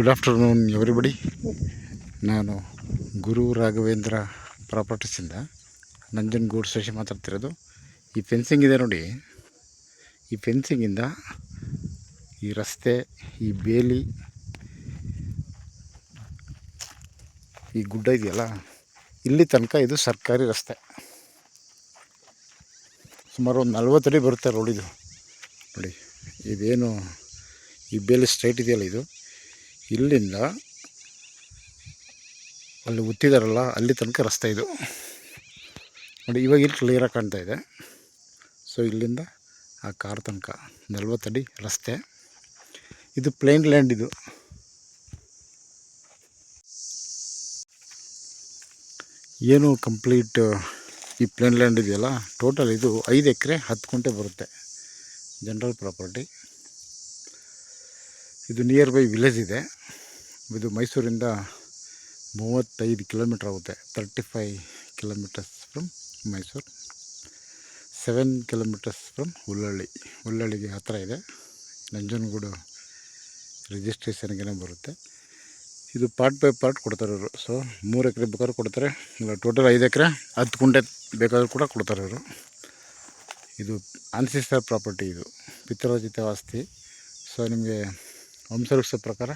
Good afternoon everybody. ನಾನು ಗುರು ರಾಘವೇಂದ್ರ ಪ್ರಾಪರ್ಟೀಸಿಂದ ನಂಜನಗೂಡು ಶಶಿ ಮಾತಾಡ್ತಿರೋದು. ಈ ಫೆನ್ಸಿಂಗ್ ಇದೆ ನೋಡಿ, ಈ ಫೆನ್ಸಿಂಗಿಂದ ಈ ರಸ್ತೆ, ಈ ಬೇಲಿ, ಈ ಗುಡ್ಡ ಇದೆಯಲ್ಲ, ಇಲ್ಲಿ ತನಕ ಇದು ಸರ್ಕಾರಿ ರಸ್ತೆ. ಸುಮಾರು ಒಂದು 40 ಅಡಿ ಬರುತ್ತೆ ರೋಡ್ ಇದು ನೋಡಿ. ಇದೇನು ಈ ಬೇಲಿ ಸ್ಟ್ರೈಟ್ ಇದೆಯಲ್ಲ, ಇದು ಇಲ್ಲಿಂದ ಅಲ್ಲಿ ಉತ್ತಿದಾರಲ್ಲ ಅಲ್ಲಿ ತನಕ ರಸ್ತೆ ಇದು ನೋಡಿ. ಇವಾಗ ಇಲ್ಲಿ ಕ್ಲಿಯರಾಗಿ ಕಾಣ್ತಾ ಇದೆ. ಸೊ ಇಲ್ಲಿಂದ ಆ ಕಾರ್ ತನಕ 40 ಅಡಿ ರಸ್ತೆ. ಇದು ಪ್ಲೇನ್ ಲ್ಯಾಂಡ್. ಇದು ಏನು ಕಂಪ್ಲೀಟ್ ಈ ಪ್ಲೇನ್ ಲ್ಯಾಂಡ್ ಇದೆಯಲ್ಲ, ಟೋಟಲ್ ಇದು 5 ಎಕರೆ 10 ಗುಂಟೆ ಬರುತ್ತೆ, ಜನರಲ್ ಪ್ರಾಪರ್ಟಿ. ಇದು ನಿಯರ್ ಬೈ ವಿಲೇಜ್ ಇದೆ. ಇದು ಮೈಸೂರಿಂದ 35 ಕಿಲೋಮೀಟ್ರ್ ಆಗುತ್ತೆ. 35 kilometres from Mysuru, 7 kilometres from ಹುಲ್ಲಳ್ಳಿಗೆ ಹತ್ತಿರ ಇದೆ. ನಂಜನಗೂಡು ರಿಜಿಸ್ಟ್ರೇಷನ್ಗೆ ಬರುತ್ತೆ. ಇದು ಪಾರ್ಟ್ ಬೈ ಪಾರ್ಟ್ ಕೊಡ್ತಾರೆ ಇವರು. ಸೊ 3 ಎಕರೆ ಬೇಕಾದ್ರೂ ಕೊಡ್ತಾರೆ, ಇಲ್ಲ ಟೋಟಲ್ 5 ಎಕರೆ 10 ಗುಂಟೆ ಬೇಕಾದ್ರೂ ಕೂಡ ಕೊಡ್ತಾರೆ ಇವರು. ಇದು ಆನ್ಸಿಸ್ಟರ್ ಪ್ರಾಪರ್ಟಿ, ಇದು ಪಿತ್ರಾರ್ಜಿತ ಆಸ್ತಿ. ಸೊ ನಿಮಗೆ ವಂಶವೃಕ್ಷ ಪ್ರಕಾರ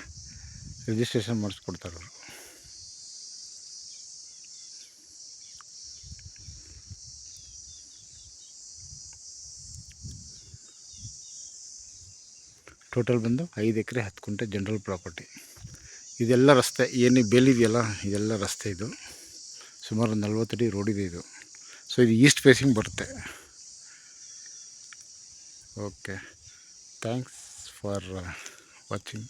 ರಿಜಿಸ್ಟ್ರೇಷನ್ ಮಾಡಿಸ್ಕೊಡ್ತಾರೆ ಅವರು. ಟೋಟಲ್ ಬಂದು 5 ಎಕರೆ 10 ಗುಂಟೆ ಜನರಲ್ ಪ್ರಾಪರ್ಟಿ. ಇದೆಲ್ಲ ರಸ್ತೆ, ಏನು ಬೇಲಿ ಇದೆಯಲ್ಲ, ಇದೆಲ್ಲ ರಸ್ತೆ. ಇದು ಸುಮಾರು 40 ಅಡಿ ರೋಡ್ ಇದೆ ಇದು. ಸೊ ಇದು ಈಸ್ಟ್ ಫೇಸಿಂಗ್ ಬರುತ್ತೆ. Okay, thanks for watching.